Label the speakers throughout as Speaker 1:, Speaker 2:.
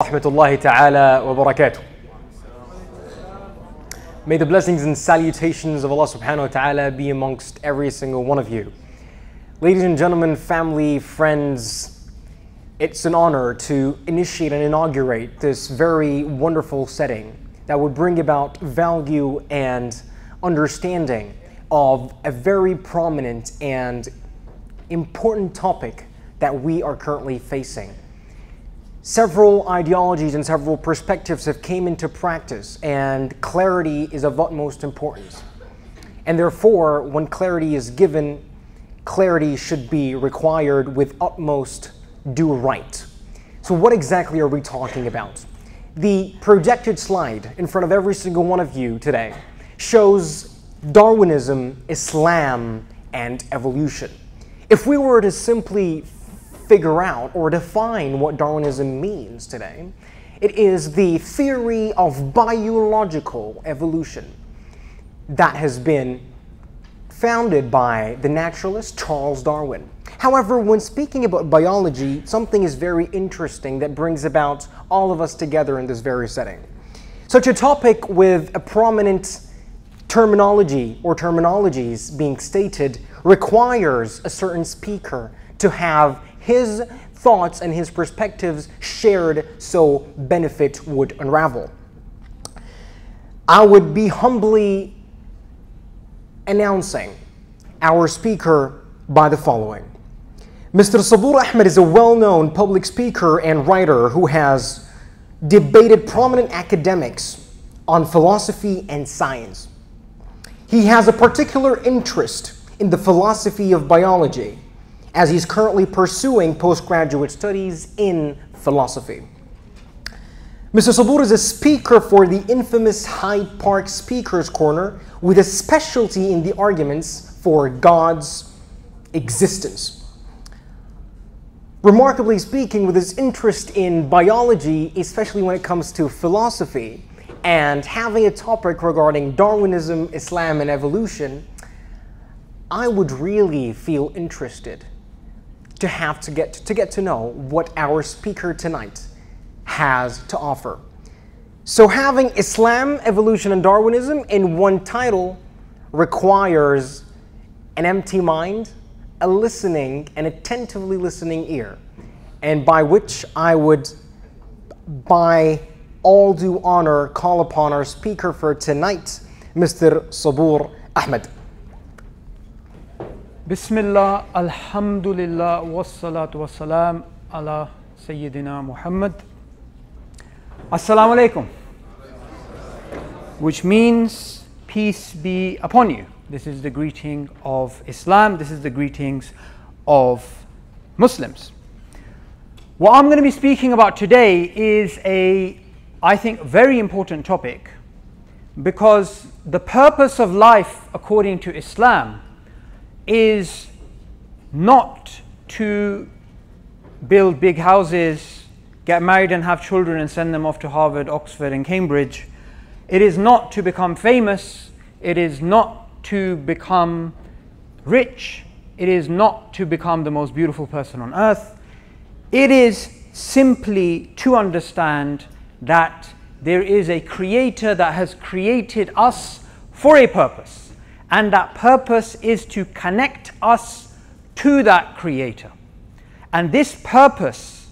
Speaker 1: Rahmatullahi ta'ala wa barakatuh. May the blessings and salutations of Allah subhanahu wa ta'ala be amongst every single one of you. Ladies and gentlemen, family, friends, it's an honor to initiate and inaugurate this very wonderful setting that would bring about value and understanding of a very prominent and important topic that we are currently facing. Several ideologies and several perspectives have came into practice, and clarity is of utmost importance. And therefore, when clarity is given, clarity should be required with utmost due right. So what exactly are we talking about? The projected slide in front of every single one of you today shows Darwinism, Islam, and evolution. If we were to simply figure out or define what Darwinism means today, it is the theory of biological evolution that has been founded by the naturalist Charles Darwin. However, when speaking about biology, something is very interesting that brings about all of us together in this very setting. Such a topic with a prominent terminology or terminologies being stated requires a certain speaker to have his thoughts and his perspectives shared so benefit would unravel. I would be humbly announcing our speaker by the following. Mr. Subboor Ahmad is a well-known public speaker and writer who has debated prominent academics on philosophy and science. He has a particular interest in the philosophy of biology, as he's currently pursuing postgraduate studies in philosophy. Mr. Subboor is a speaker for the infamous Hyde Park Speakers Corner with a specialty in the arguments for God's existence. Remarkably speaking, with his interest in biology, especially when it comes to philosophy, and having a topic regarding Darwinism, Islam, and evolution, I would really feel interested to get to know what our speaker tonight has to offer. So having Islam, evolution, and Darwinism in one title requires an empty mind, a listening and attentively listening ear, and by which I would, by all due honor, call upon our speaker for tonight, Mr. Subboor Ahmad.
Speaker 2: Bismillah, alhamdulillah, wassalatu wassalam ala Sayyidina Muhammad. Assalamu alaikum, which means peace be upon you. This is the greeting of Islam. This is the greetings of Muslims. What I'm going to be speaking about today is I think, very important topic, because the purpose of life according to Islam is not to build big houses, get married and have children and send them off to Harvard, Oxford and Cambridge. It is not to become famous. It is not to become rich. It is not to become the most beautiful person on earth. It is simply to understand that there is a creator that has created us for a purpose. And that purpose is to connect us to that creator. And this purpose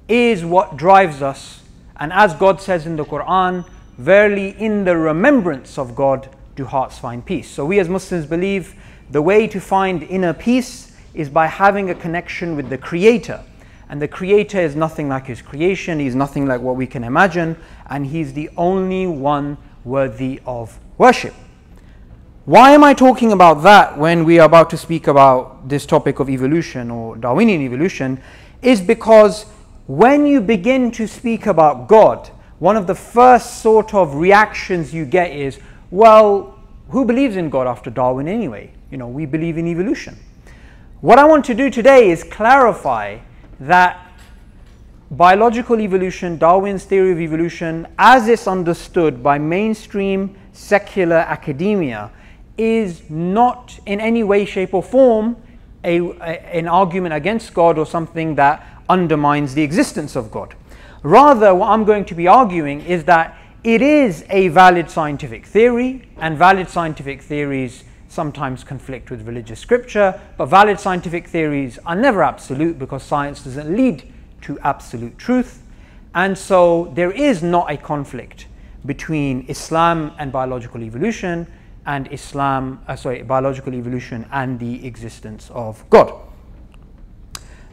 Speaker 2: is what drives us. And as God says in the Quran, verily in the remembrance of God do hearts find peace. So we as Muslims believe the way to find inner peace is by having a connection with the creator. And the creator is nothing like his creation. He's nothing like what we can imagine. And he's the only one worthy of worship. Why am I talking about that when we are about to speak about this topic of evolution or Darwinian evolution? Is because when you begin to speak about God, one of the first sort of reactions you get is, well, who believes in God after Darwin anyway? You know, we believe in evolution. What I want to do today is clarify that biological evolution, Darwin's theory of evolution, as it's understood by mainstream secular academia, is not in any way, shape or form an argument against God or something that undermines the existence of God. Rather, what I'm going to be arguing is that it is a valid scientific theory, and valid scientific theories sometimes conflict with religious scripture, but valid scientific theories are never absolute because science doesn't lead to absolute truth. And so there is not a conflict between Islam and biological evolution, and biological evolution and the existence of God.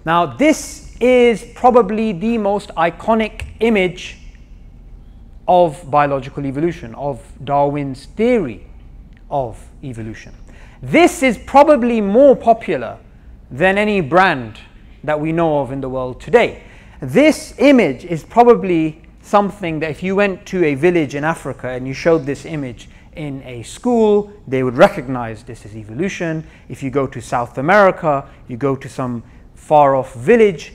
Speaker 2: Now, this is probably the most iconic image of biological evolution, of Darwin's theory of evolution. This is probably more popular than any brand that we know of in the world today. This image is probably something that if you went to a village in Africa and you showed this image in a school, they would recognize this as evolution. If you go to South America, you go to some far-off village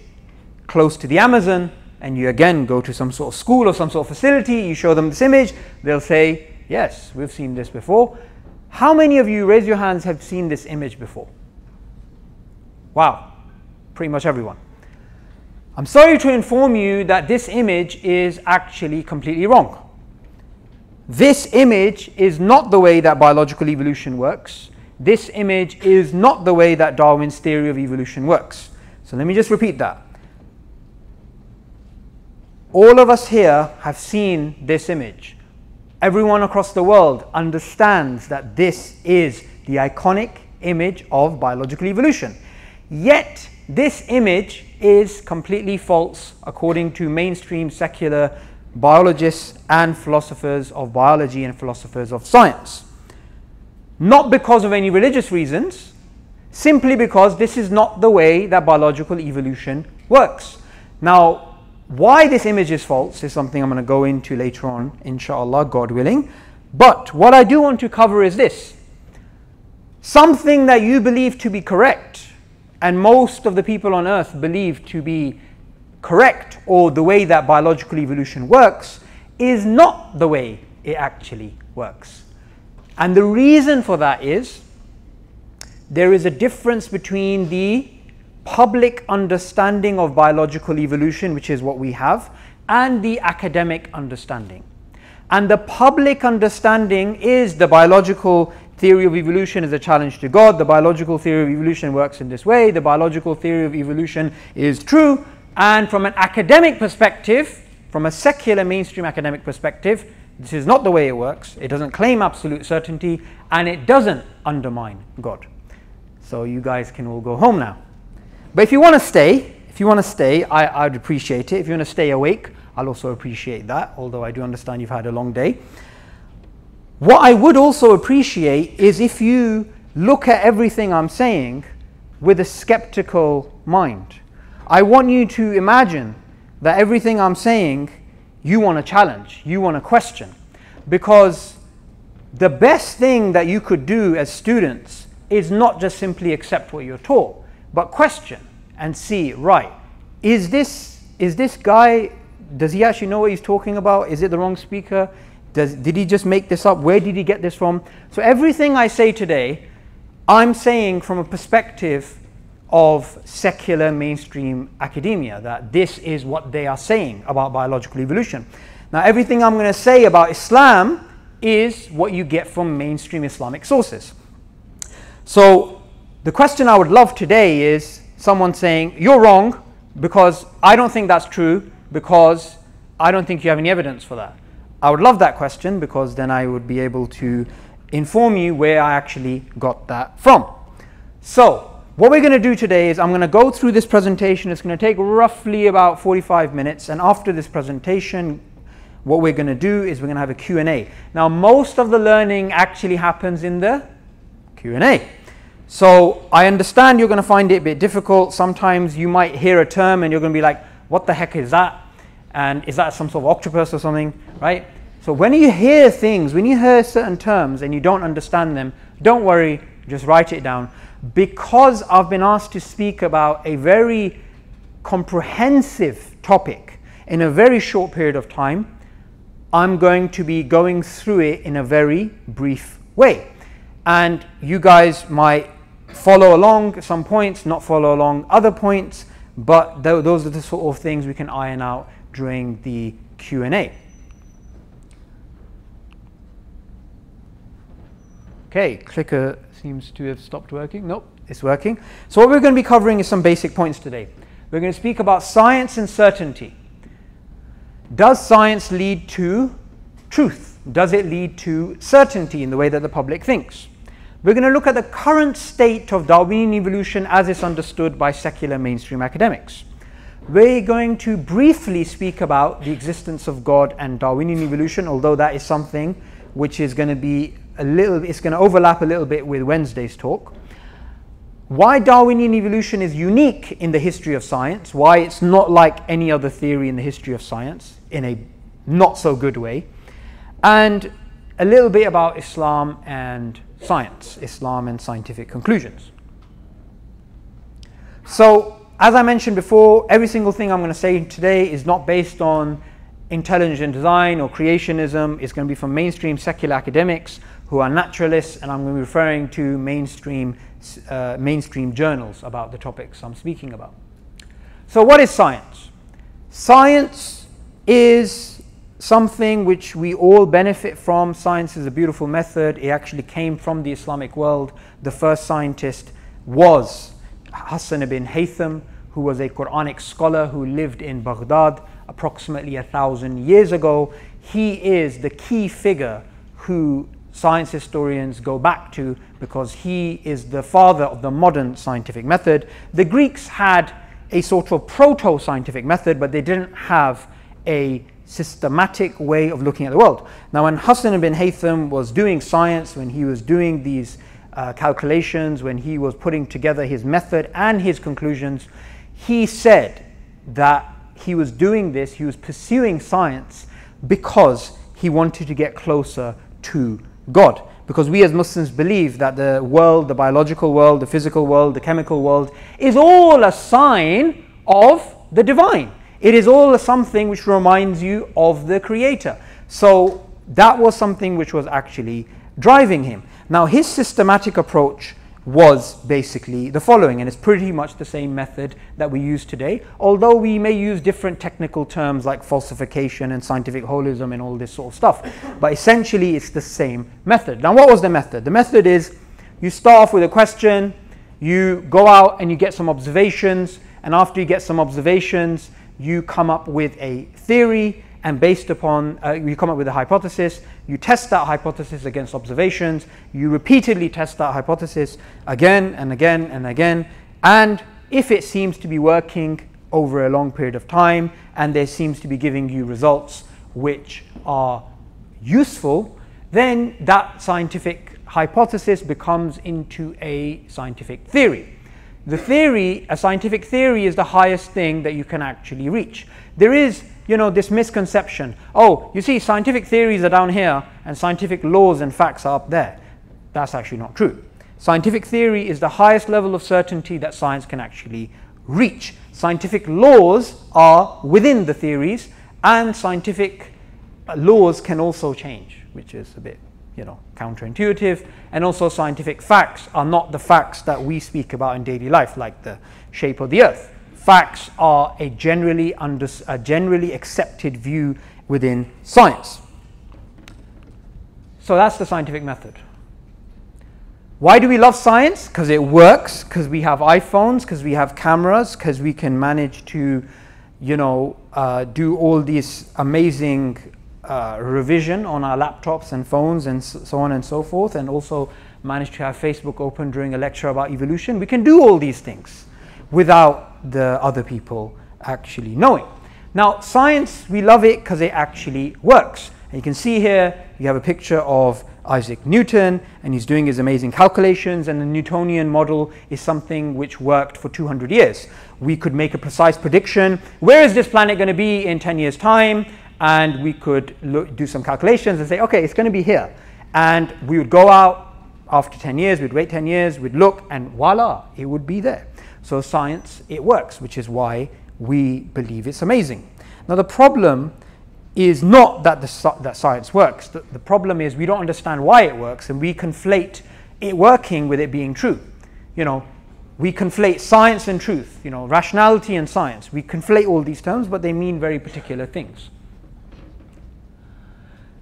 Speaker 2: close to the Amazon, and you again go to some sort of school or some sort of facility, you show them this image, they'll say, yes, we've seen this before. How many of you, raise your hands, have seen this image before? Wow, pretty much everyone. I'm sorry to inform you that this image is actually completely wrong. This image is not the way that biological evolution works. This image is not the way that Darwin's theory of evolution works. So let me just repeat that. All of us here have seen this image. Everyone across the world understands that this is the iconic image of biological evolution. Yet, this image is completely false according to mainstream secular biologists and philosophers of biology and philosophers of science. Not because of any religious reasons, simply because this is not the way that biological evolution works. Now, why this image is false is something I'm going to go into later on, inshallah, God willing. But what I do want to cover is this. Something that you believe to be correct, and most of the people on earth believe to be correct, or the way that biological evolution works, is not the way it actually works. And the reason for that is there is a difference between the public understanding of biological evolution, which is what we have, and the academic understanding. And the public understanding is the biological theory of evolution is a challenge to God. The biological theory of evolution works in this way. The biological theory of evolution is true. And from an academic perspective, from a secular mainstream academic perspective, this is not the way it works. It doesn't claim absolute certainty, and it doesn't undermine God. So you guys can all go home now. But if you want to stay, I'd appreciate it. If you want to stay awake, I'll also appreciate that, although I do understand you've had a long day. What I would also appreciate is if you look at everything I'm saying with a skeptical mind. I want you to imagine that everything I'm saying, you want to challenge, you want to question. Because the best thing that you could do as students is not just simply accept what you're taught, but question and see, right, is this guy, does he actually know what he's talking about? Is it the wrong speaker? Did he just make this up? Where did he get this from? So everything I say today, I'm saying from a perspective of secular mainstream academia, that this is what they are saying about biological evolution. Now, everything I'm going to say about Islam is what you get from mainstream Islamic sources. So the question I would love today is someone saying, you're wrong because I don't think that's true, because I don't think you have any evidence for that. I would love that question, because then I would be able to inform you where I actually got that from. So what we're going to do today is I'm going to go through this presentation. It's going to take roughly about 45 minutes. And after this presentation, what we're going to do is we're going to have a Q&A. Now, most of the learning actually happens in the Q&A. So I understand you're going to find it a bit difficult. Sometimes you might hear a term and you're going to be like, what the heck is that? And is that some sort of octopus or something, right? So when you hear things, when you hear certain terms and you don't understand them, don't worry, just write it down. Because I've been asked to speak about a very comprehensive topic in a very short period of time, I'm going to be going through it in a very brief way. And you guys might follow along some points, not follow along other points, but those are the sort of things we can iron out during the Q&A. Okay, clicker seems to have stopped working. Nope, it's working. So what we're going to be covering is some basic points today. We're going to speak about science and certainty. Does science lead to truth? Does it lead to certainty in the way that the public thinks? We're going to look at the current state of Darwinian evolution as it's understood by secular mainstream academics. We're going to briefly speak about the existence of God and Darwinian evolution, although that is something which is going to be it's going to overlap a little bit with Wednesday's talk. Why Darwinian evolution is unique in the history of science, why it's not like any other theory in the history of science, in a not so good way, and a little bit about Islam and science, Islam and scientific conclusions. So, as I mentioned before, every single thing I'm going to say today is not based on intelligent design or creationism. It's going to be from mainstream secular academics who are naturalists, and I'm going to be referring to mainstream journals about the topics I'm speaking about. So what is science? Science is something which we all benefit from. Science is a beautiful method. It actually came from the Islamic world. The first scientist was Hassan ibn Haytham, who was a Quranic scholar who lived in Baghdad approximately 1,000 years ago. He is the key figure who science historians go back to because he is the father of the modern scientific method. The Greeks had a sort of proto-scientific method, but they didn't have a systematic way of looking at the world. Now, when Hassan ibn Haytham was doing science, when he was doing these calculations, when he was putting together his method and his conclusions, he said that he was doing this, he was pursuing science because he wanted to get closer to God. Because we as Muslims believe that the world, the biological world, the physical world, the chemical world is all a sign of the divine. It is all something which reminds you of the Creator. So that was something which was actually driving him. Now his systematic approach was basically the following, and it's pretty much the same method that we use today, although we may use different technical terms like falsification and scientific holism and all this sort of stuff, but essentially it's the same method. Now what was the method? The method is you start off with a question, you go out and you get some observations, and after you get some observations you come up with a theory, and based upon, you come up with a hypothesis, you test that hypothesis against observations, you repeatedly test that hypothesis again and again and again, and if it seems to be working over a long period of time, and there seems to be giving you results which are useful, then that scientific hypothesis becomes into a scientific theory. The theory, a scientific theory, is the highest thing that you can actually reach. There is, this misconception, oh, you see, scientific theories are down here and scientific laws and facts are up there. That's actually not true. Scientific theory is the highest level of certainty that science can actually reach. Scientific laws are within the theories, and scientific laws can also change, which is a bit, counterintuitive. And also scientific facts are not the facts that we speak about in daily life, like the shape of the earth. Facts are a generally accepted view within science. So that's the scientific method. Why do we love science? Because it works, because we have iPhones, because we have cameras, because we can manage to, do all these amazing revision on our laptops and phones and so on and so forth, and also manage to have Facebook open during a lecture about evolution. We can do all these things without the other people actually knowing. Now, science, we love it because it actually works. And you can see here, you have a picture of Isaac Newton, and he's doing his amazing calculations, and the Newtonian model is something which worked for 200 years. We could make a precise prediction. Where is this planet going to be in 10 years' time? And we could do some calculations and say, okay, it's going to be here. And we would go out after 10 years, we'd wait 10 years, we'd look, and voila, it would be there. So science, it works, which is why we believe it's amazing. Now the problem is not that that science works. The problem is we don't understand why it works, and we conflate it working with it being true. we conflate science and truth, rationality and science. We conflate all these terms, but they mean very particular things.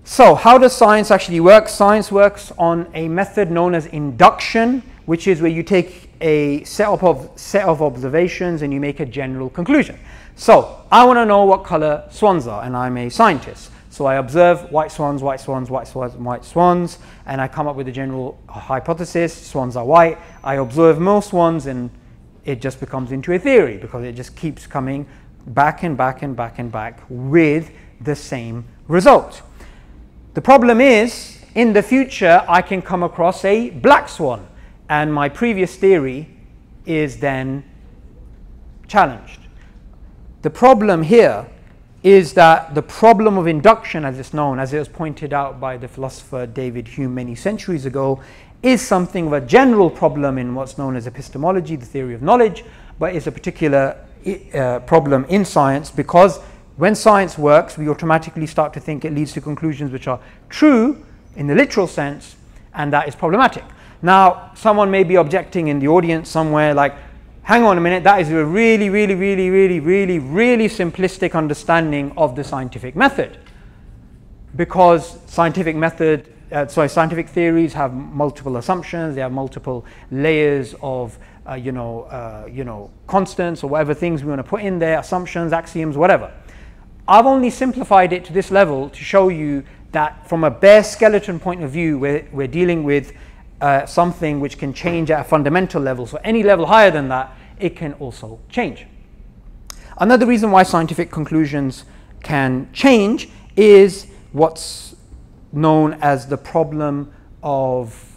Speaker 2: So how does science actually work? Science works on a method known as induction, which is where you take a set of observations and you make a general conclusion. So I want to know what color swans are, and I'm a scientist. So I observe white swans, white swans, white swans, white swans, and I come up with a general hypothesis. Swans are white. I observe more swans, and it just becomes into a theory because it just keeps coming back and back and back and back with the same result. The problem is, in the future, I can come across a black swan, and my previous theory is then challenged. The problem here is that the problem of induction, as it's known, as it was pointed out by the philosopher David Hume many centuries ago, is something of a general problem in what's known as epistemology, the theory of knowledge, but is a particular problem in science, because when science works, we automatically start to think it leads to conclusions which are true in the literal sense, and that is problematic. Now, someone may be objecting in the audience somewhere like, hang on a minute, that is a really simplistic understanding of the scientific method. Because scientific theories have multiple assumptions, they have multiple layers of constants or whatever things we want to put in there, assumptions, axioms, whatever. I've only simplified it to this level to show you that from a bare skeleton point of view, we're dealing with something which can change at a fundamental level. So any level higher than that, it can also change. Another reason why scientific conclusions can change is what's known as the problem of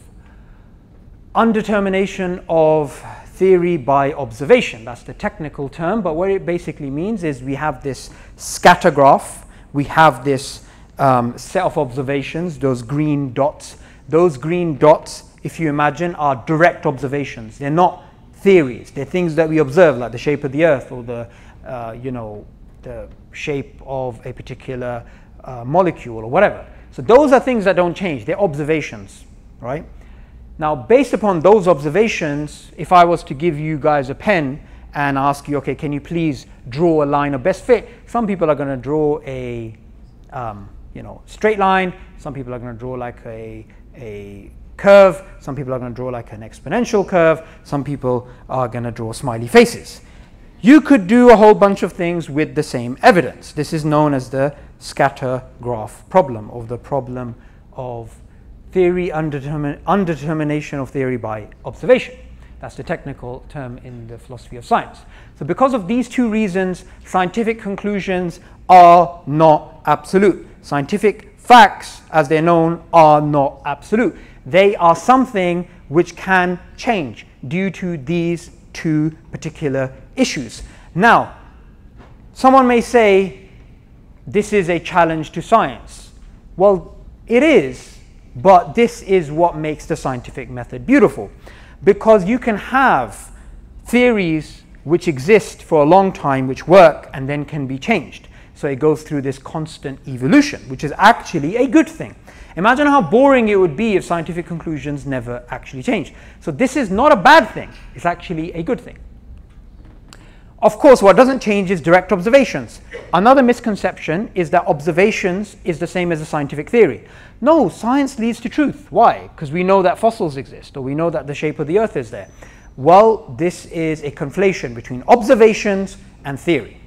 Speaker 2: undetermination of theory by observation. That's the technical term, but what it basically means is we have this scatter graph, we have this set of observations, those green dots. Those green dots, if you imagine, are direct observations. They're not theories. They're things that we observe, like the shape of the earth or the shape of a particular molecule or whatever. So those are things that don't change. They're observations, right? Now, based upon those observations, if I was to give you guys a pen and ask you, okay, can you please draw a line of best fit? Some people are going to draw a straight line. Some people are going to draw like a curve. Some people are going to draw like an exponential curve. Some people are going to draw smiley faces. You could do a whole bunch of things with the same evidence. This is known as the scatter graph problem, or the problem of theory undetermination of theory by observation. That's the technical term in the philosophy of science. So because of these two reasons, scientific conclusions are not absolute. Scientific facts, as they're known, are not absolute. They are something which can change due to these two particular issues. Now, someone may say, this is a challenge to science. Well, it is, but this is what makes the scientific method beautiful. Because you can have theories which exist for a long time, which work, and then can be changed. So it goes through this constant evolution, which is actually a good thing. Imagine how boring it would be if scientific conclusions never actually changed. So this is not a bad thing. It's actually a good thing. Of course, what doesn't change is direct observations. Another misconception is that observations is the same as a scientific theory. No, science leads to truth. Why? Because we know that fossils exist, or we know that the shape of the earth is there. Well, this is a conflation between observations and theory.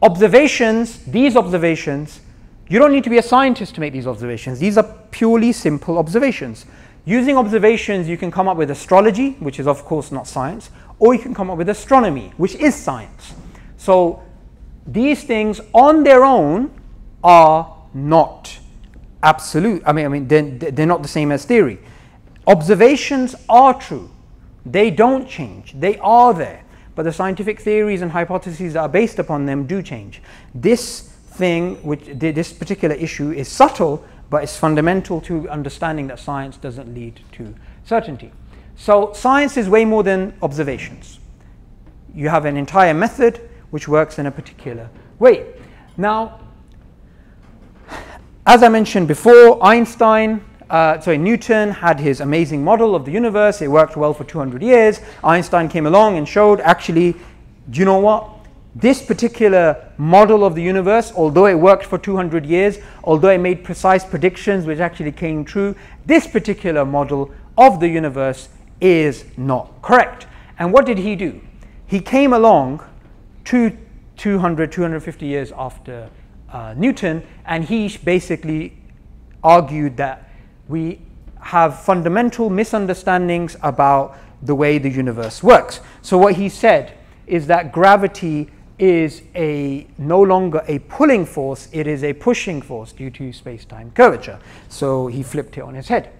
Speaker 2: Observations, these observations, you don't need to be a scientist to make these observations. These are purely simple observations. Using observations, you can come up with astrology, which is of course not science, or you can come up with astronomy, which is science. So these things on their own are not absolute. I mean, they're not the same as theory. Observations are true. They don't change. They are there. But the scientific theories and hypotheses that are based upon them do change. This particular issue is subtle, but it's fundamental to understanding that science doesn't lead to certainty. So science is way more than observations. You have an entire method which works in a particular way. Now, as I mentioned before, Einstein Newton had his amazing model of the universe. It worked well for 200 years. Einstein came along and showed, actually, do you know what? This particular model of the universe, although it worked for 200 years, although it made precise predictions which actually came true, this particular model of the universe is not correct. And what did he do? He came along 250 years after Newton, and he basically argued that we have fundamental misunderstandings about the way the universe works. So what he said is that gravity is no longer a pulling force, it is a pushing force due to space-time curvature. So he flipped it on his head.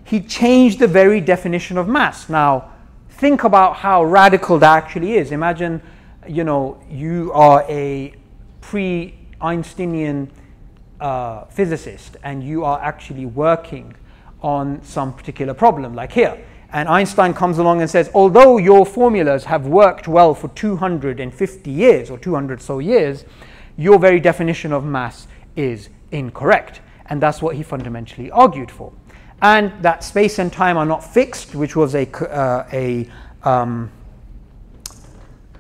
Speaker 2: He changed the very definition of mass. Now, think about how radical that actually is. Imagine, you are a pre-Einsteinian physicist and you are actually working on some particular problem, like here. And Einstein comes along and says, although your formulas have worked well for 250 years or 200 so years, your very definition of mass is incorrect. And that's what he fundamentally argued for. And that space and time are not fixed, which was an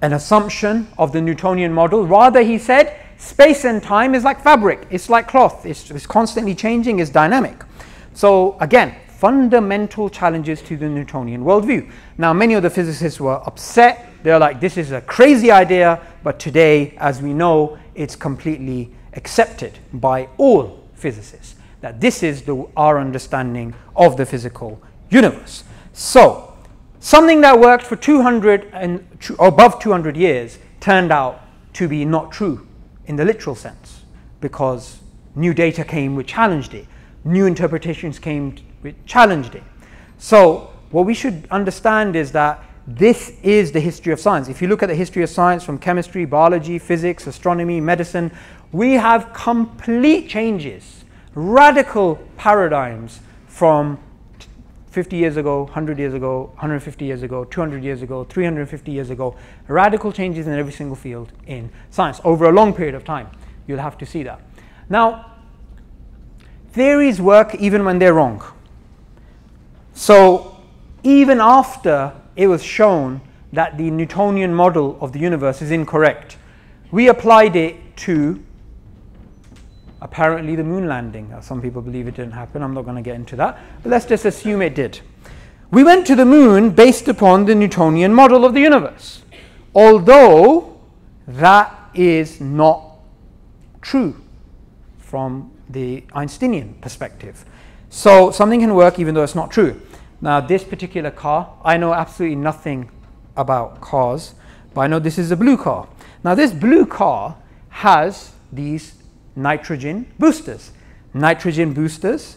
Speaker 2: assumption of the Newtonian model. Rather, he said, space and time is like fabric, it's like cloth, it's constantly changing, it's dynamic. So again, fundamental challenges to the Newtonian worldview. Now, many of the physicists were upset. They're like, this is a crazy idea, but today, as we know, it's completely accepted by all physicists, that this is our understanding of the physical universe. So, something that worked for 200 and above 200 years turned out to be not true in the literal sense, because new data came which challenged it. New interpretations came which challenged it. So what we should understand is that this is the history of science. If you look at the history of science from chemistry, biology, physics, astronomy, medicine, we have complete changes, radical paradigms from 50 years ago, 100 years ago, 150 years ago, 200 years ago, 350 years ago, radical changes in every single field in science over a long period of time. You'll have to see that. Now, theories work even when they're wrong. So even after it was shown that the Newtonian model of the universe is incorrect, we applied it to apparently the moon landing. Some people believe it didn't happen. I'm not going to get into that, but let's just assume it did. We went to the moon based upon the Newtonian model of the universe, although that is not true from the Einsteinian perspective. So something can work even though it's not true. Now, this particular car, I know absolutely nothing about cars, but I know this is a blue car. Now, this blue car has these nitrogen boosters. Nitrogen boosters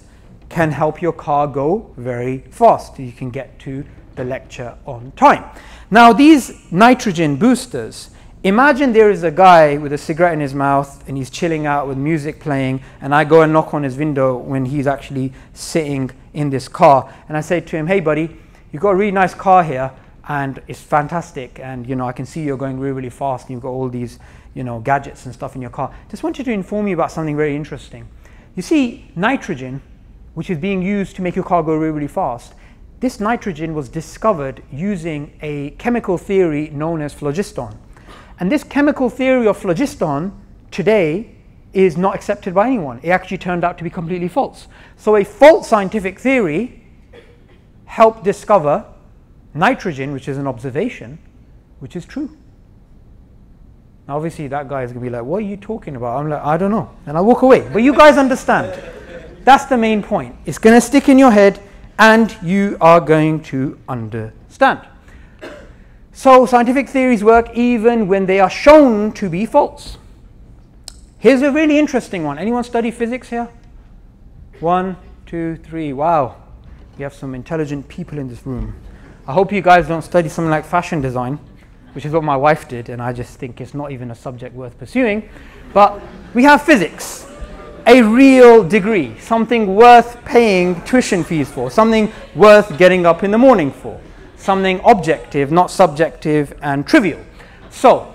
Speaker 2: can help your car go very fast. You can get to the lecture on time. Now, these nitrogen boosters, imagine there is a guy with a cigarette in his mouth and he's chilling out with music playing, and I go and knock on his window when he's actually sitting in this car, and I say to him, hey buddy, you've got a really nice car here and it's fantastic, and I can see you're going really, really fast and you've got all these gadgets and stuff in your car. Just wanted to inform you about something very interesting. You see, nitrogen, which is being used to make your car go really, really fast, this nitrogen was discovered using a chemical theory known as phlogiston. And this chemical theory of phlogiston today is not accepted by anyone. It actually turned out to be completely false. So a false scientific theory helped discover nitrogen, which is an observation, which is true. Now obviously that guy is going to be like, what are you talking about? I'm like, I don't know. And I walk away. But you guys understand. That's the main point. It's going to stick in your head and you are going to understand. So scientific theories work even when they are shown to be false. Here's a really interesting one. Anyone study physics here? 1, 2, 3. Wow. We have some intelligent people in this room. I hope you guys don't study something like fashion design, which is what my wife did, and I just think it's not even a subject worth pursuing. But we have physics, a real degree, something worth paying tuition fees for, something worth getting up in the morning for, something objective, not subjective and trivial. So,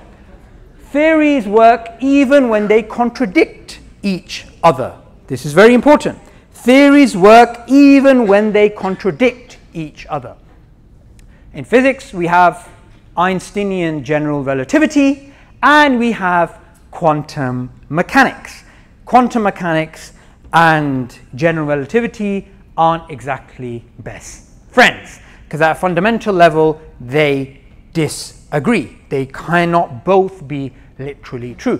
Speaker 2: theories work even when they contradict each other. This is very important. theories work even when they contradict each other. In physics, we have Einsteinian general relativity and we have quantum mechanics. Quantum mechanics and general relativity aren't exactly best friends because at a fundamental level they disagree. They cannot both be literally true.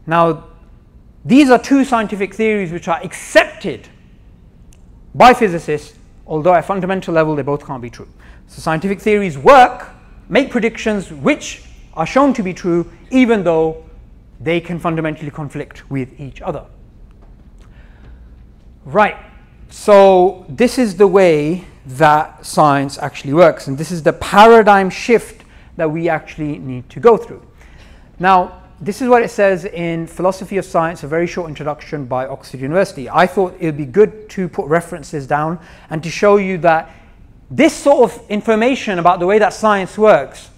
Speaker 2: Now, these are two scientific theories which are accepted by physicists, although at a fundamental level they both can't be true. So scientific theories work, make predictions which are shown to be true, even though they can fundamentally conflict with each other. Right, so this is the way that science actually works, and this is the paradigm shift that we actually need to go through. Now, this is what it says in Philosophy of Science, a very short introduction by Oxford University. I thought it would be good to put references down and to show you that this sort of information about the way that science works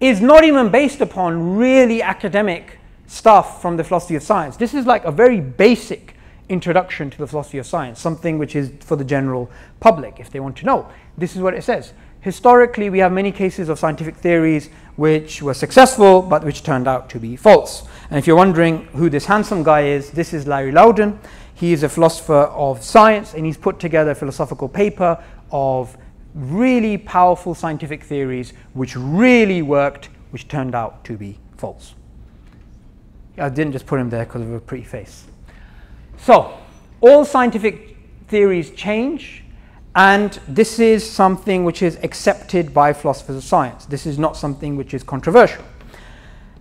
Speaker 2: is not even based upon really academic stuff from the philosophy of science. This is like a very basic introduction to the philosophy of science, something which is for the general public if they want to know. This is what it says. Historically, we have many cases of scientific theories which were successful but which turned out to be false. And if you're wondering who this handsome guy is, this is Larry Loudon. He is a philosopher of science and he's put together a philosophical paper of really powerful scientific theories which really worked, which turned out to be false. I didn't just put him there because of a pretty face. So, all scientific theories change, and this is something which is accepted by philosophers of science. This is not something which is controversial.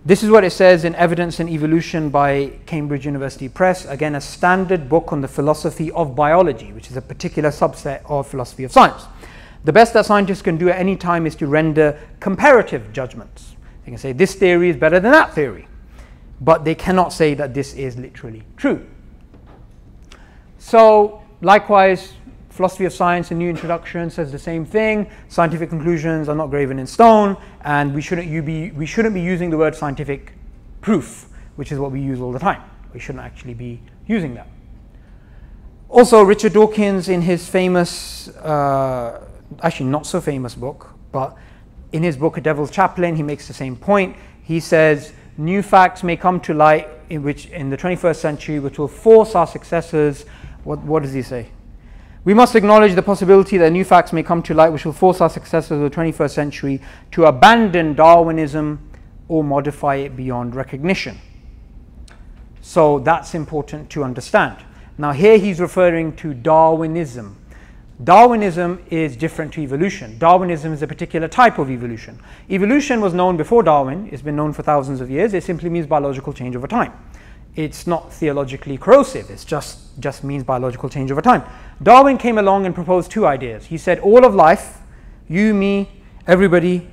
Speaker 2: This is what it says in Evidence and Evolution by Cambridge University Press, again a standard book on the philosophy of biology, which is a particular subset of philosophy of science. The best that scientists can do at any time is to render comparative judgments. They can say this theory is better than that theory, but they cannot say that this is literally true. So, likewise, Philosophy of Science, a new introduction, says the same thing. Scientific conclusions are not graven in stone, and we shouldn't be using the word scientific proof, which is what we use all the time. We shouldn't actually be using that. Also, Richard Dawkins, in his famous, actually not so famous book, but in his book A Devil's Chaplain, he makes the same point. He says, new facts may come to light in the 21st century which will force our successors, what does he say? We must acknowledge the possibility that new facts may come to light which will force our successors of the 21st century to abandon Darwinism or modify it beyond recognition. So that's important to understand. Now here he's referring to Darwinism. Darwinism is different to evolution. Darwinism is a particular type of evolution. Evolution was known before Darwin. It's been known for thousands of years. It simply means biological change over time. It's not theologically corrosive. It just means biological change over time. Darwin came along and proposed two ideas. He said all of life, you, me, everybody,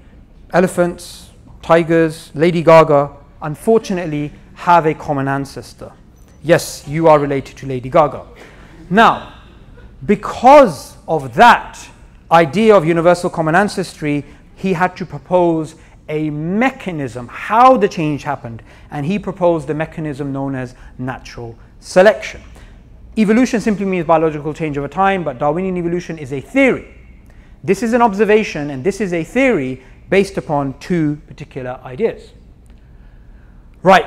Speaker 2: elephants, tigers, Lady Gaga, unfortunately have a common ancestor. Yes, you are related to Lady Gaga. Now, because of that idea of universal common ancestry, he had to propose a mechanism, how the change happened, and he proposed a mechanism known as natural selection. Evolution simply means biological change over time, but Darwinian evolution is a theory. This is an observation, and this is a theory based upon two particular ideas. Right,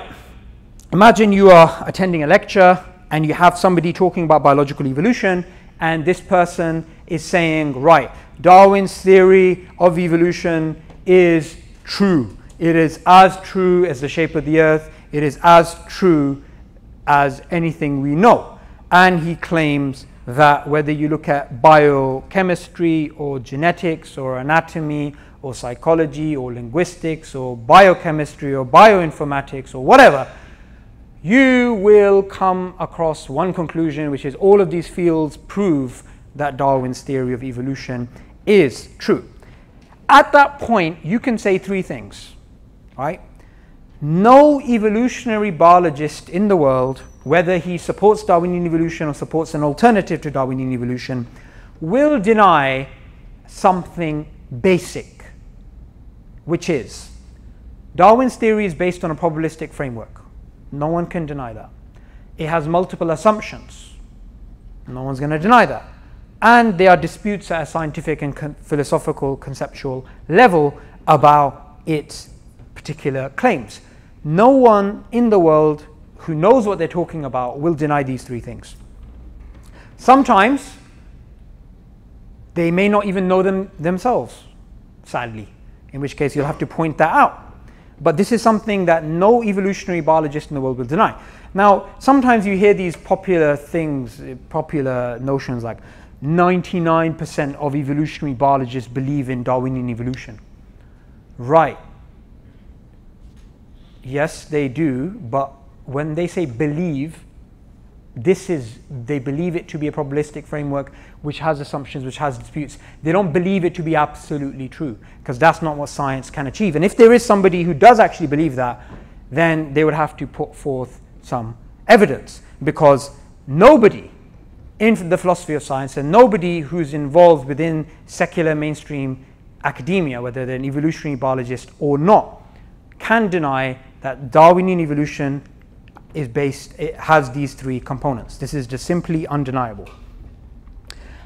Speaker 2: imagine you are attending a lecture, and you have somebody talking about biological evolution, and this person is saying, right, Darwin's theory of evolution is true. It is as true as the shape of the earth. It is as true as anything we know. And he claims that whether you look at biochemistry or genetics or anatomy or psychology or linguistics or biochemistry or bioinformatics or whatever, you will come across one conclusion, which is all of these fields prove that Darwin's theory of evolution is true. At that point, you can say three things, right? No evolutionary biologist in the world, whether he supports Darwinian evolution or supports an alternative to Darwinian evolution, will deny something basic, which is Darwin's theory is based on a probabilistic framework. No one can deny that. It has multiple assumptions. No one's going to deny that. And there are disputes at a scientific and philosophical conceptual level about its particular claims. No one in the world who knows what they're talking about will deny these three things. Sometimes they may not even know them themselves, sadly, in which case you'll have to point that out. But this is something that no evolutionary biologist in the world will deny. Now, sometimes you hear these popular things, popular notions like 99% of evolutionary biologists believe in Darwinian evolution. Right. Yes, they do, but when they say believe, they believe it to be a probabilistic framework which has assumptions, which has disputes. They don't believe it to be absolutely true, because that's not what science can achieve. And if there is somebody who does actually believe that, then they would have to put forth some evidence, because nobody in the philosophy of science and nobody who's involved within secular mainstream academia, whether they're an evolutionary biologist or not, can deny that Darwinian evolution is based, it has these three components. This is just simply undeniable.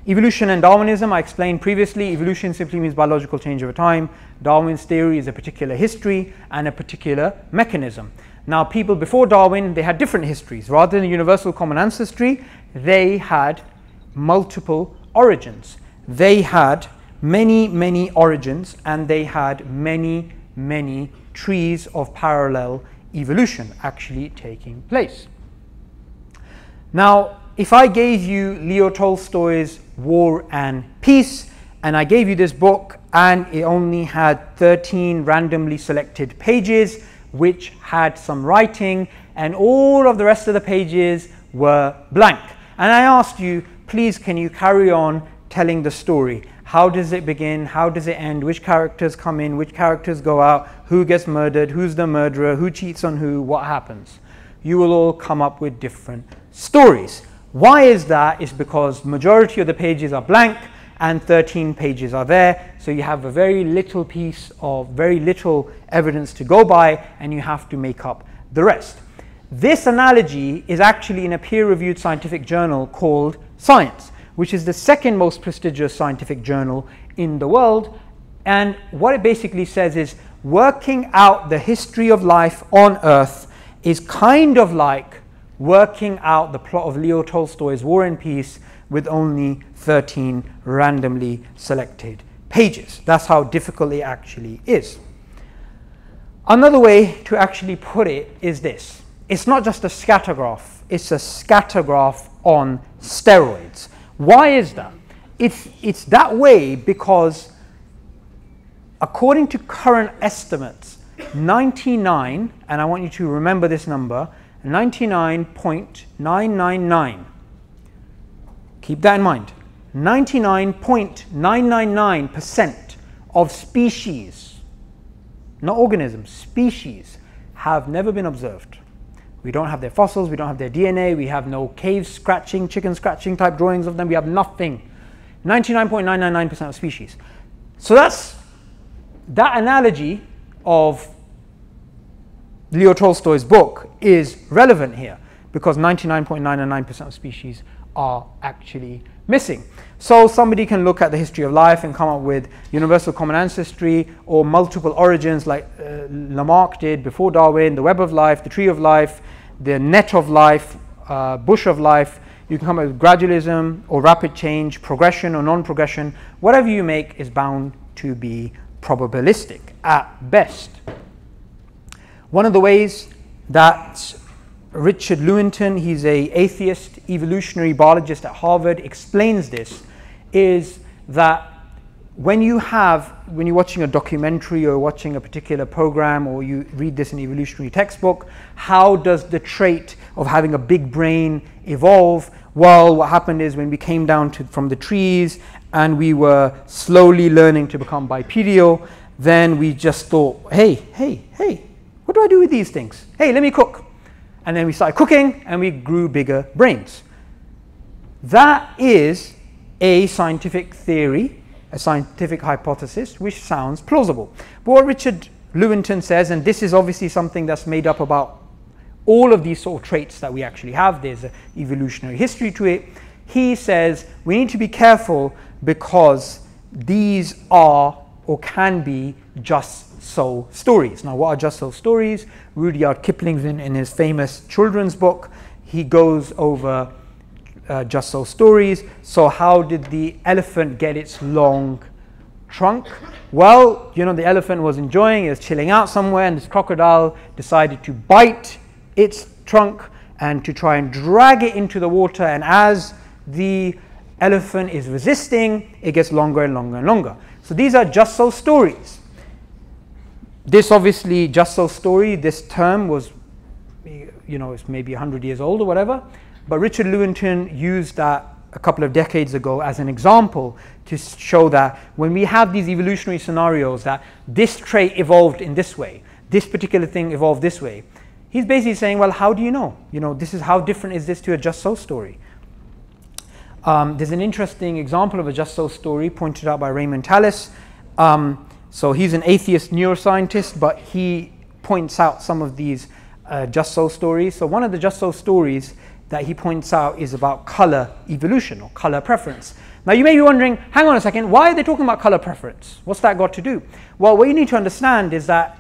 Speaker 2: Evolution and Darwinism, I explained previously. Evolution simply means biological change over time. Darwin's theory is a particular history and a particular mechanism. Now, people before Darwin, they had different histories. Rather than a universal common ancestry, they had multiple origins. They had many origins, and they had many trees of parallel evolution actually taking place. Now, if I gave you Leo Tolstoy's War and Peace, and I gave you this book, and it only had 13 randomly selected pages, which had some writing, and all of the rest of the pages were blank. And I asked you, please, can you carry on telling the story? How does it begin? How does it end? Which characters come in? Which characters go out? Who gets murdered? Who's the murderer? Who cheats on who? What happens? You will all come up with different stories. Why is that? It's because majority of the pages are blank and 13 pages are there. So you have a very little piece of very little evidence to go by, and you have to make up the rest. This analogy is actually in a peer-reviewed scientific journal called Science, which is the second most prestigious scientific journal in the world. And what it basically says is working out the history of life on Earth is kind of like working out the plot of Leo Tolstoy's War and Peace with only 13 randomly selected pages. That's how difficult it actually is. Another way to actually put it is this. It's not just a scattergraph, it's a scattergraph on steroids. Why is that? It's that way because according to current estimates, 99, and I want you to remember this number, 99.999. Keep that in mind. 99.999% of species, not organisms, species, have never been observed. We don't have their fossils, we don't have their DNA, we have no cave scratching, chicken scratching type drawings of them, we have nothing. 99.999% of species. So that analogy of Leo Tolstoy's book is relevant here because 99.999% of species are actually missing. So somebody can look at the history of life and come up with universal common ancestry or multiple origins like Lamarck did before Darwin, the web of life, the tree of life, the net of life, bush of life. You can come up with gradualism or rapid change, progression or non-progression. Whatever you make is bound to be probabilistic at best. One of the ways that Richard Lewontin, he's an atheist evolutionary biologist at Harvard, explains this is that when you're watching a documentary or watching a particular program or you read this in an evolutionary textbook, how does the trait of having a big brain evolve? Well, what happened is when we came down from the trees and we were slowly learning to become bipedal, then we just thought, hey, what do I do with these things? Hey, let me cook. And then we started cooking and we grew bigger brains. That is a scientific theory, a scientific hypothesis, which sounds plausible. But what Richard Lewontin says, and this is obviously something that's made up about all of these sort of traits that we actually have, there's an evolutionary history to it. He says we need to be careful because these are or can be just so stories. Now, what are just so stories? Rudyard Kipling, in his famous children's book, he goes over just so stories. So how did the elephant get its long trunk? Well, you know, the elephant was enjoying, it was chilling out somewhere, and this crocodile decided to bite its trunk and to try and drag it into the water, and as the elephant is resisting, it gets longer and longer and longer. So these are just so stories. This obviously, just so story, this term was, you know, it's maybe 100 years old or whatever, but Richard Lewontin used that a couple of decades ago as an example to show that when we have these evolutionary scenarios that this trait evolved in this way, this particular thing evolved this way, he's basically saying, well, how do you know? You know, this is how different is this to a just so story? There's an interesting example of a just so story pointed out by Raymond Tallis. So he's an atheist neuroscientist, but he points out some of these just so stories. So one of the just so stories that he points out is about color evolution or color preference. Now you may be wondering, hang on a second, why are they talking about color preference? What's that got to do? Well, what you need to understand is that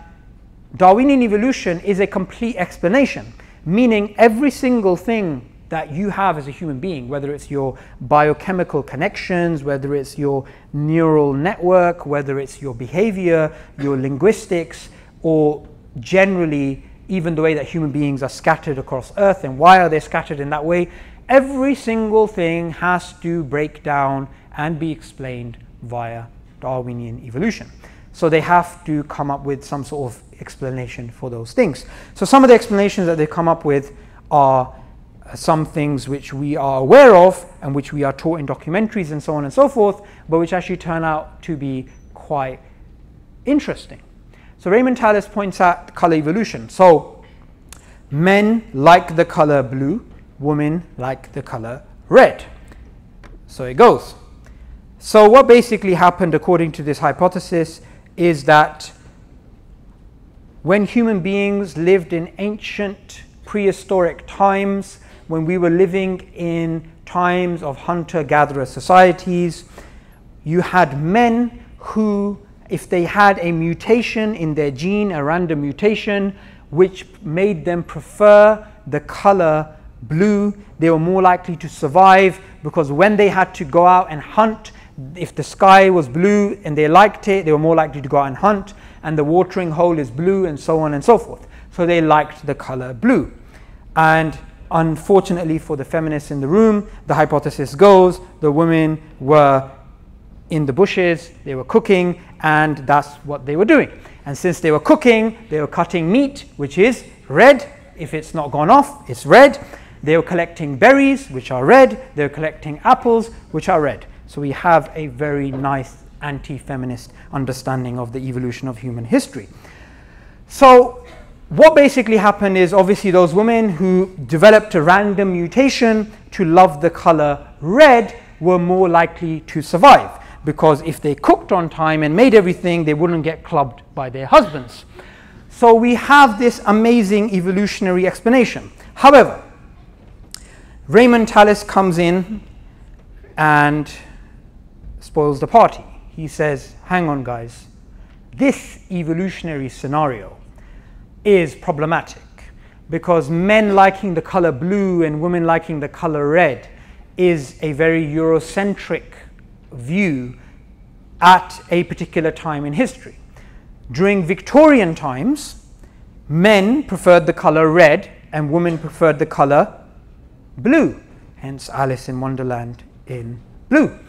Speaker 2: Darwinian evolution is a complete explanation, meaning every single thing that you have as a human being, whether it's your biochemical connections, whether it's your neural network, whether it's your behavior, your linguistics, or generally even the way that human beings are scattered across Earth and why are they scattered in that way, every single thing has to break down and be explained via Darwinian evolution. So they have to come up with some sort of explanation for those things. So some of the explanations that they come up with are some things which we are aware of and which we are taught in documentaries and so on and so forth, but which actually turn out to be quite interesting. So Raymond Tallis points out color evolution. So men like the color blue, women like the color red. So it goes. So what basically happened according to this hypothesis is that when human beings lived in ancient prehistoric times, when we were living in times of hunter-gatherer societies, you had men who, if they had a mutation in their gene, a random mutation, which made them prefer the color blue, they were more likely to survive, because when they had to go out and hunt, if the sky was blue and they liked it, they were more likely to go out and hunt, and the watering hole is blue, and so on and so forth. So they liked the color blue. And unfortunately for the feminists in the room, the hypothesis goes the women were in the bushes, they were cooking, and that's what they were doing. And since they were cooking, they were cutting meat, which is red. If it's not gone off, it's red. They were collecting berries, which are red. They were collecting apples, which are red. So we have a very nice anti-feminist understanding of the evolution of human history. So what basically happened is, obviously those women who developed a random mutation to love the color red were more likely to survive, because if they cooked on time and made everything, they wouldn't get clubbed by their husbands. So we have this amazing evolutionary explanation. However, Raymond Tallis comes in and spoils the party. He says, hang on guys, this evolutionary scenario is problematic, because men liking the color blue and women liking the color red is a very Eurocentric view at a particular time in history. During Victorian times, men preferred the color red and women preferred the color blue, hence Alice in Wonderland in blue.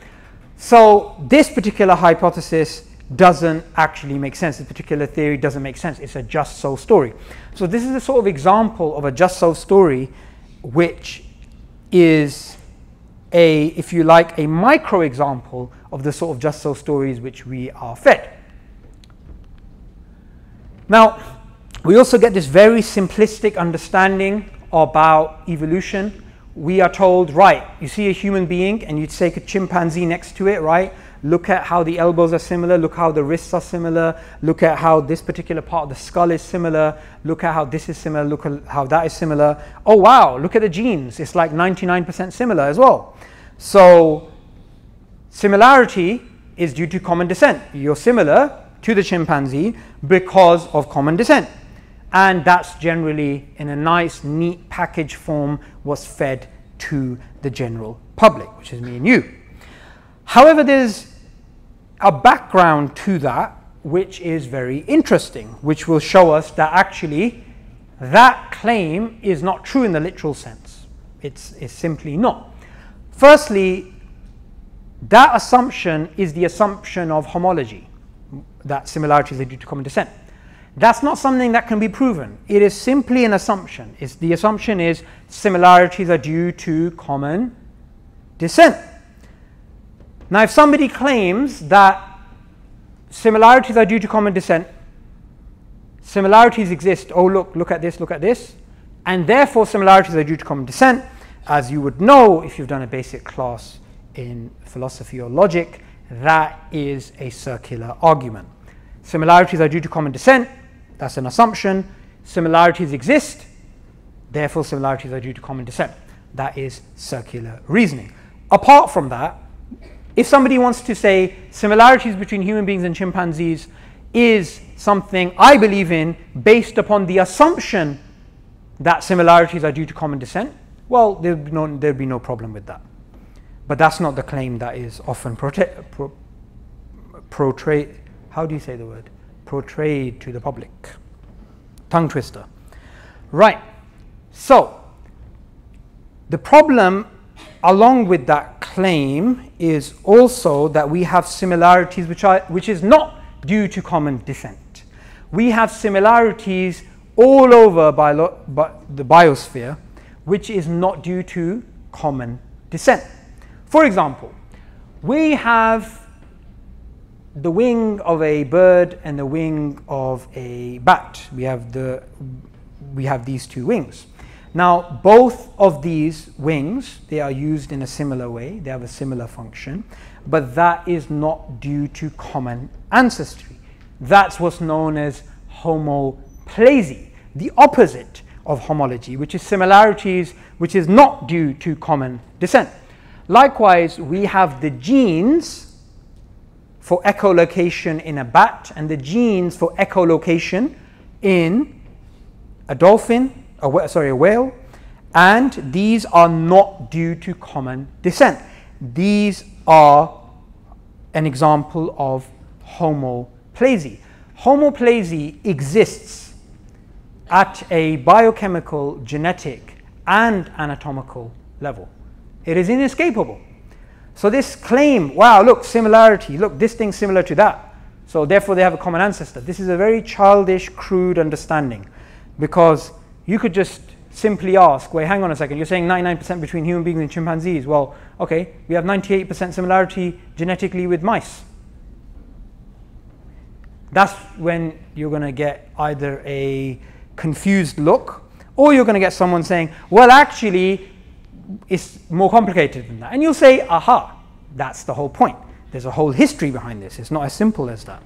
Speaker 2: So this particular hypothesis doesn't actually make sense. This particular theory doesn't make sense. It's a just so story. So this is a sort of example of a just so story, which is a, if you like, a micro example of the sort of just so stories which we are fed. Now, we also get this very simplistic understanding about evolution. We are told, right, you see a human being and you take a chimpanzee next to it, right? Look at how the elbows are similar, look how the wrists are similar, look at how this particular part of the skull is similar, look at how this is similar, look at how that is similar. Oh wow, look at the genes, it's like 99% similar as well. So similarity is due to common descent. You're similar to the chimpanzee because of common descent. And that's generally, in a nice, neat package form, was fed to the general public, which is me and you. However, there's a background to that which is very interesting, which will show us that actually that claim is not true in the literal sense. It's simply not. Firstly, that assumption is the assumption of homology, that similarities are due to common descent. That's not something that can be proven. It is simply an assumption. The assumption is similarities are due to common descent. Now, if somebody claims that similarities are due to common descent, similarities exist, oh look at this, and therefore similarities are due to common descent, as you would know if you've done a basic class in philosophy or logic, that is a circular argument. Similarities are due to common descent, that's an assumption. Similarities exist, therefore similarities are due to common descent. That is circular reasoning. Apart from that, if somebody wants to say similarities between human beings and chimpanzees is something I believe in based upon the assumption that similarities are due to common descent, well, there'd be no problem with that. But that's not the claim that is often portrayed, how do you say the word? Portrayed to the public. Tongue twister. Right. So, the problem along with that claim is also that we have similarities which is not due to common descent. We have similarities all over the biosphere which is not due to common descent. For example, we have the wing of a bird and the wing of a bat. We have these two wings. Now, both of these wings, they are used in a similar way, they have a similar function, but that is not due to common ancestry. That's what's known as homoplasy, the opposite of homology, which is similarities which is not due to common descent. Likewise, we have the genes for echolocation in a bat and the genes for echolocation in a dolphin, a whale, and these are not due to common descent. These are an example of homoplasy. Homoplasy exists at a biochemical, genetic, and anatomical level. It is inescapable. So this claim, wow, look, similarity, look, this thing's similar to that, so therefore they have a common ancestor. This is a very childish, crude understanding, because you could just simply ask, wait, hang on a second, you're saying 99% between human beings and chimpanzees. Well, okay, we have 98% similarity genetically with mice. That's when you're going to get either a confused look, or you're going to get someone saying, well, actually, it's more complicated than that. And you'll say, aha, that's the whole point. There's a whole history behind this. It's not as simple as that.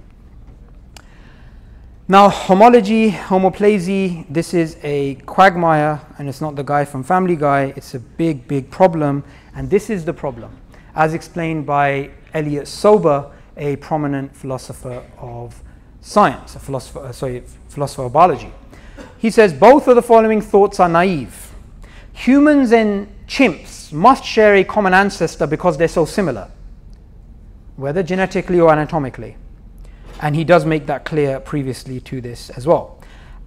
Speaker 2: Now, homology, homoplasy, this is a quagmire, and it's not the guy from Family Guy. It's a big, big problem, and this is the problem, as explained by Elliot Sober, a prominent philosopher of science, a philosopher of biology. He says, both of the following thoughts are naive. Humans and chimps must share a common ancestor because they're so similar, whether genetically or anatomically. And he does make that clear previously to this as well.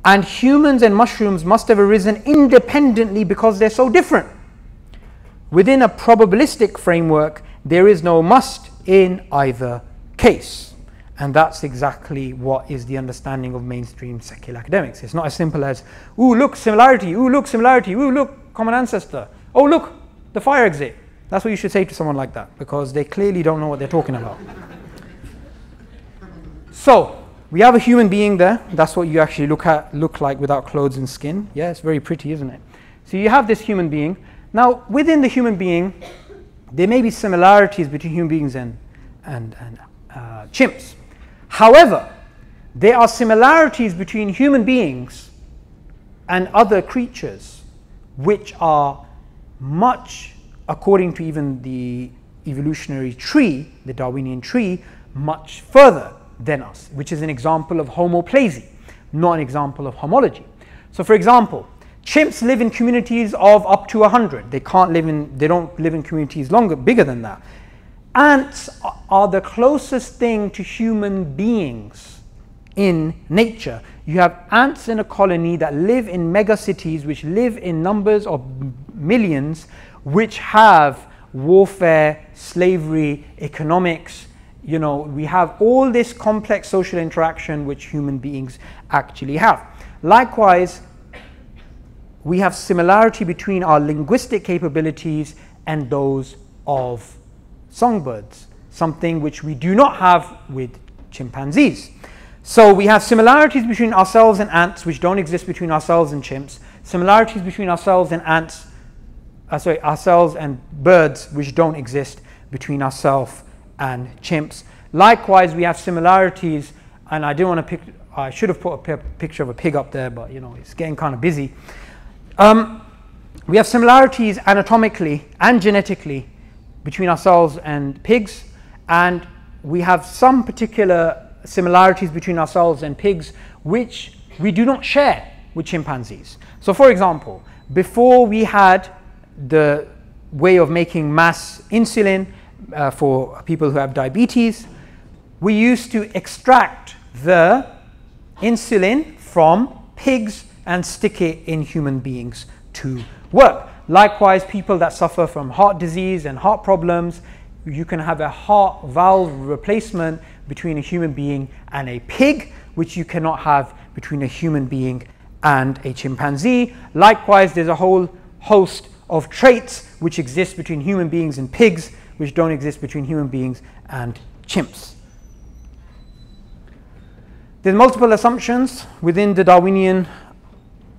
Speaker 2: And humans and mushrooms must have arisen independently because they're so different. Within a probabilistic framework, there is no must in either case. And that's exactly what is the understanding of mainstream secular academics. It's not as simple as, ooh, look, similarity, ooh, look, similarity, ooh, look, common ancestor. Oh, look, the fire exit. That's what you should say to someone like that, because they clearly don't know what they're talking about. So, we have a human being there. That's what you actually look like without clothes and skin. Yeah, it's very pretty, isn't it? So you have this human being. Now, within the human being, there may be similarities between human beings and chimps. However, there are similarities between human beings and other creatures which are much according to even the evolutionary tree, the Darwinian tree, much further than us, which is an example of homoplasy, not an example of homology. So for example, chimps live in communities of up to 100. They don't live in communities bigger than that. Ants are the closest thing to human beings in nature. You have ants in a colony that live in mega cities, which live in numbers of millions, which have warfare, slavery, economics. You know, we have all this complex social interaction which human beings actually have. Likewise, we have similarity between our linguistic capabilities and those of songbirds, something which we do not have with chimpanzees. So we have similarities between ourselves and ants, which don't exist between ourselves and chimps. Similarities between ourselves and ourselves and birds, which don't exist between ourselves and chimps. Likewise, we have similarities, and I should have put a picture of a pig up there, but you know, it's getting kind of busy. We have similarities anatomically and genetically between ourselves and pigs, and we have some particular similarities between ourselves and pigs which we do not share with chimpanzees. So for example, before we had the way of making mass insulin for people who have diabetes, we used to extract the insulin from pigs and stick it in human beings to work. Likewise, people that suffer from heart disease and heart problems, you can have a heart valve replacement between a human being and a pig, which you cannot have between a human being and a chimpanzee. Likewise, there's a whole host of traits which exist between human beings and pigs, which don't exist between human beings and chimps. There's multiple assumptions within the Darwinian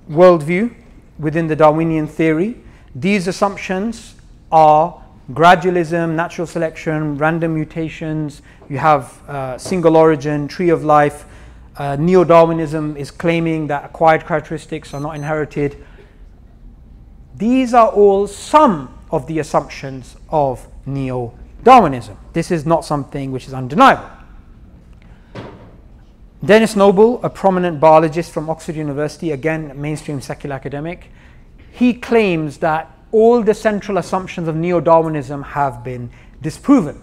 Speaker 2: worldview, within the Darwinian theory. These assumptions are gradualism, natural selection, random mutations. You have single origin, tree of life. Neo-Darwinism is claiming that acquired characteristics are not inherited. These are all some of the assumptions of Neo-Darwinism. This is not something which is undeniable. Dennis Noble, a prominent biologist from Oxford University, again a mainstream secular academic, he claims that all the central assumptions of Neo-Darwinism have been disproven.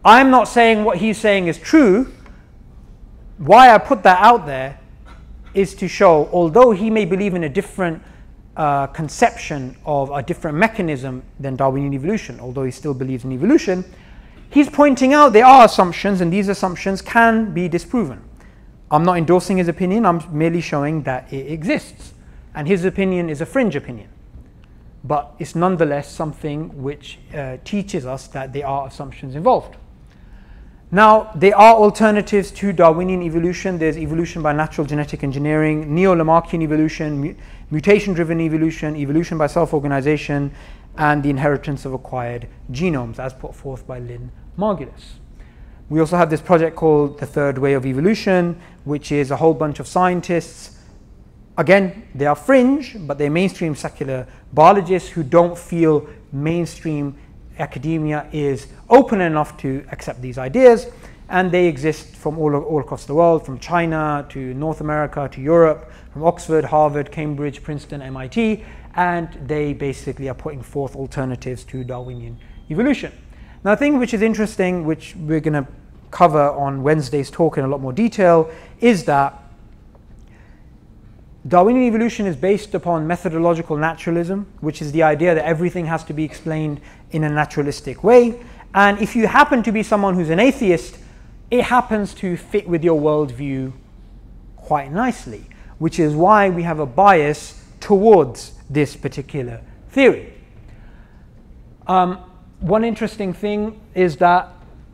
Speaker 2: I'm not saying what he's saying is true. Why I put that out there is to show, although he may believe in a different conception of a different mechanism than Darwinian evolution, although he still believes in evolution, he's pointing out there are assumptions and these assumptions can be disproven. I'm not endorsing his opinion, I'm merely showing that it exists. And his opinion is a fringe opinion. But it's nonetheless something which teaches us that there are assumptions involved. Now, there are alternatives to Darwinian evolution. There's evolution by natural genetic engineering, neo-Lamarckian evolution, mutation-driven evolution, evolution by self-organization, and the inheritance of acquired genomes, as put forth by Lynn Margulis. We also have this project called the Third Way of Evolution, which is a whole bunch of scientists. Again, they are fringe, but they're mainstream secular biologists who don't feel mainstream academia is open enough to accept these ideas, and they exist from all across the world, from China to North America to Europe, from Oxford, Harvard, Cambridge, Princeton, MIT, and they basically are putting forth alternatives to Darwinian evolution. Now, the thing which is interesting, which we're going to cover on Wednesday's talk in a lot more detail, is that Darwinian evolution is based upon methodological naturalism, which is the idea that everything has to be explained in a naturalistic way. And if you happen to be someone who's an atheist, it happens to fit with your worldview quite nicely, which is why we have a bias towards this particular theory. One interesting thing is that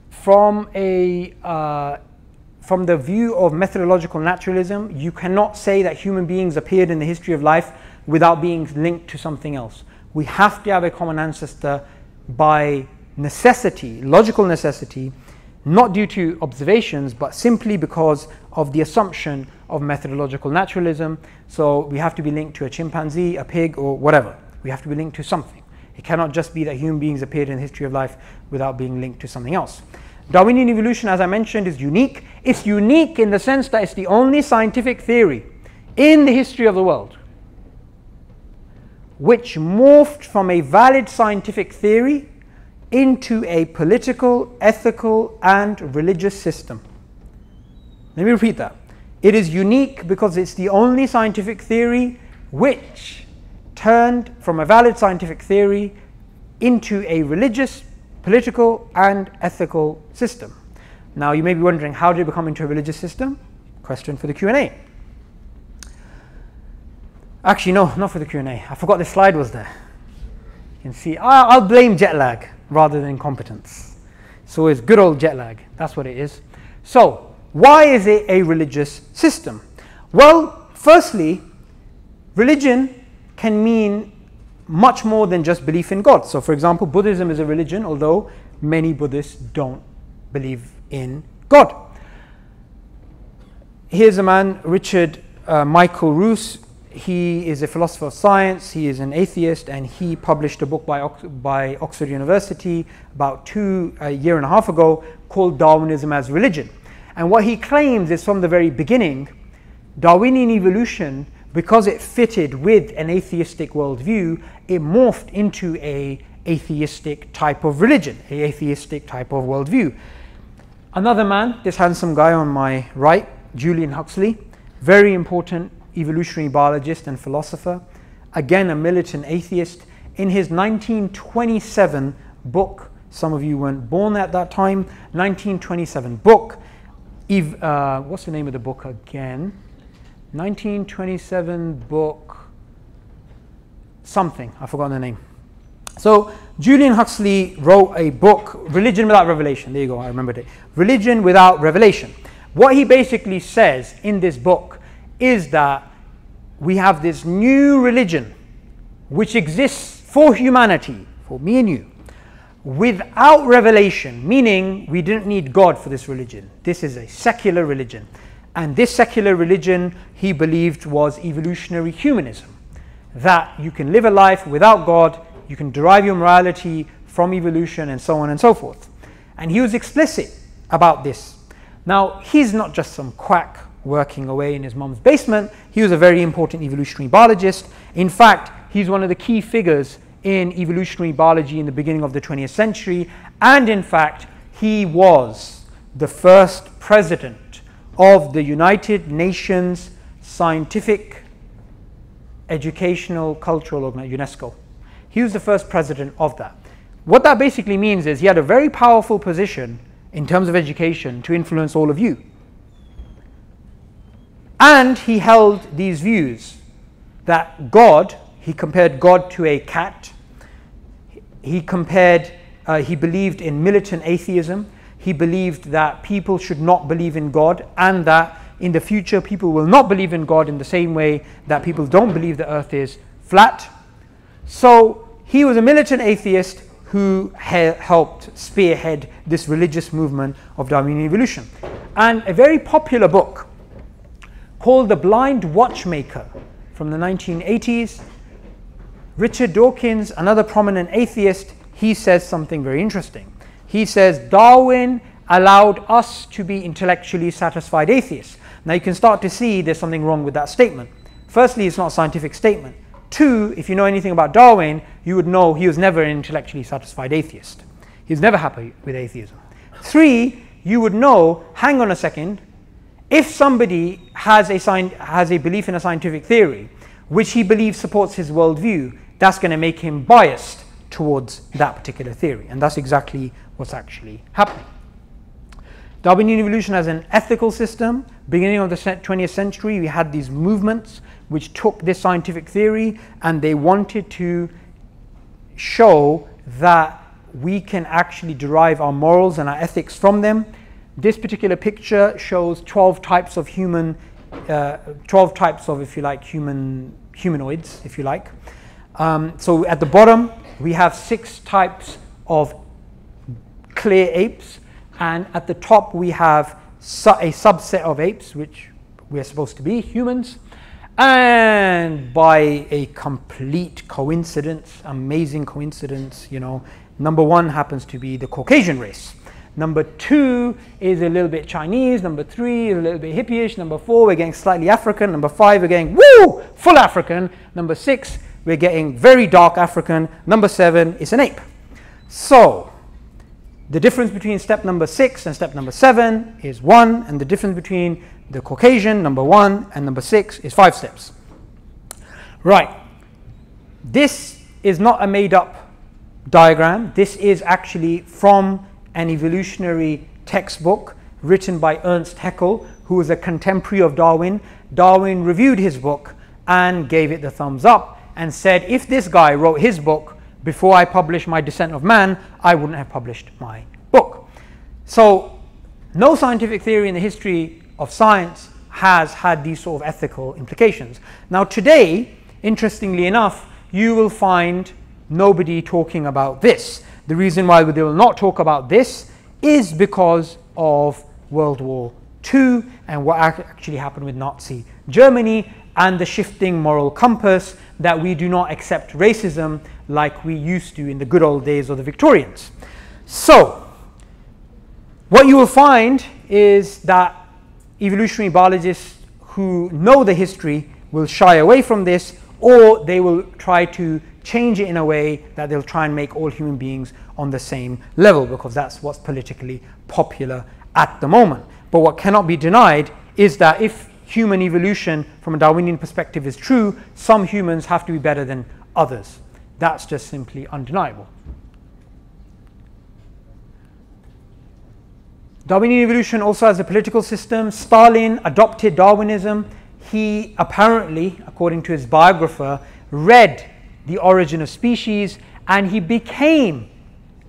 Speaker 2: from the view of methodological naturalism, you cannot say that human beings appeared in the history of life without being linked to something else. We have to have a common ancestor by necessity, logical necessity, not due to observations, but simply because of the assumption of methodological naturalism. So we have to be linked to a chimpanzee, a pig, or whatever. We have to be linked to something. It cannot just be that human beings appeared in the history of life without being linked to something else. Darwinian evolution, as I mentioned, is unique. It's unique in the sense that it's the only scientific theory in the history of the world which morphed from a valid scientific theory into a political, ethical, and religious system. Let me repeat that. It is unique because it's the only scientific theory which turned from a valid scientific theory into a religious, political, and ethical system. Now you may be wondering, how did it become into a religious system? Question for the Q&A. Actually, no, not for the Q&A. I forgot this slide was there. You can see, I'll blame jet lag rather than incompetence. So it's good old jet lag. That's what it is. So, why is it a religious system? Well, firstly, religion can mean much more than just belief in God. So, for example, Buddhism is a religion, although many Buddhists don't believe in God. Here's a man, Richard Michael Roos. He is a philosopher of science, he is an atheist, and he published a book by Oxford University about a year and a half ago called Darwinism as Religion. And what he claims is, from the very beginning, Darwinian evolution, because it fitted with an atheistic worldview, it morphed into an atheistic type of religion, an atheistic type of worldview. Another man, this handsome guy on my right, Julian Huxley, very important evolutionary biologist and philosopher, again a militant atheist. In his 1927 book, some of you weren't born at that time, 1927 book, what's the name of the book again? 1927 book, something, I've forgotten the name. So Julian Huxley wrote a book, Religion Without Revelation. There you go, I remembered it. Religion Without Revelation. What he basically says in this book is that we have this new religion which exists for humanity, for me and you, without revelation, meaning we didn't need God for this religion. This is a secular religion. And this secular religion, he believed, was evolutionary humanism. That you can live a life without God, you can derive your morality from evolution, and so on and so forth. And he was explicit about this. Now, he's not just some quack working away in his mom's basement. He was a very important evolutionary biologist. In fact, he's one of the key figures in evolutionary biology in the beginning of the 20th century. And in fact, he was the first president of the United Nations Scientific, Educational, Cultural Organization, UNESCO. He was the first president of that. What that basically means is he had a very powerful position in terms of education to influence all of you. And he held these views that God, he compared God to a cat. He believed in militant atheism. He believed that people should not believe in God, and that in the future people will not believe in God in the same way that people don't believe the earth is flat. So he was a militant atheist who helped spearhead this religious movement of Darwinian evolution. And a very popular book called The Blind Watchmaker from the 1980s, Richard Dawkins, another prominent atheist, he says something very interesting. He says, Darwin allowed us to be intellectually satisfied atheists. Now you can start to see there's something wrong with that statement. Firstly, it's not a scientific statement. Two, if you know anything about Darwin, you would know he was never an intellectually satisfied atheist. He was never happy with atheism. Three, you would know, hang on a second, if somebody has a belief in a scientific theory, which he believes supports his worldview, that's going to make him biased towards that particular theory. And that's exactly what's actually happening. Darwinian evolution as an ethical system, beginning of the 20th century, we had these movements which took this scientific theory and they wanted to show that we can actually derive our morals and our ethics from them. This particular picture shows 12 types of if you like, humanoids, if you like. So at the bottom, we have 6 types of clear apes, and at the top we have a subset of apes, which we're supposed to be, humans. And by a complete coincidence, amazing coincidence, you know, number one happens to be the Caucasian race. Number two is a little bit Chinese. Number three is a little bit hippie-ish. Number four, we're getting slightly African. Number five, we're getting, woo, full African. Number six, we're getting very dark African. Number seven is an ape. So, the difference between step number 6 and step number 7 is 1, and the difference between the Caucasian, number 1, and number 6 is 5 steps. Right. This is not a made-up diagram. This is actually from an evolutionary textbook written by Ernst Haeckel, who was a contemporary of Darwin. Darwin reviewed his book and gave it the thumbs up and said, if this guy wrote his book before I published my Descent of Man, I wouldn't have published my book. So no scientific theory in the history of science has had these sort of ethical implications. Now today, interestingly enough, you will find nobody talking about this. The reason why they will not talk about this is because of World War II and what actually happened with Nazi Germany and the shifting moral compass that we do not accept racism like we used to in the good old days of the Victorians. So, what you will find is that evolutionary biologists who know the history will shy away from this, or they will try to change it in a way that they'll try and make all human beings on the same level, because that's what's politically popular at the moment. But what cannot be denied is that if human evolution from a Darwinian perspective is true, some humans have to be better than others. That's just simply undeniable. Darwinian evolution also has a political system. Stalin adopted Darwinism. He apparently, according to his biographer, read The Origin of Species, and he became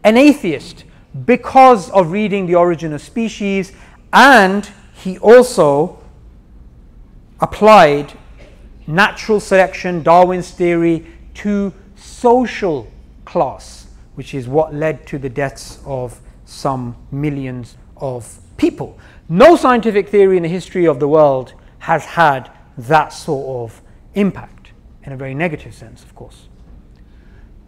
Speaker 2: an atheist because of reading The Origin of Species, and he also applied natural selection, Darwin's theory, to social class, which is what led to the deaths of some millions of people. No scientific theory in the history of the world has had that sort of impact, in a very negative sense, of course.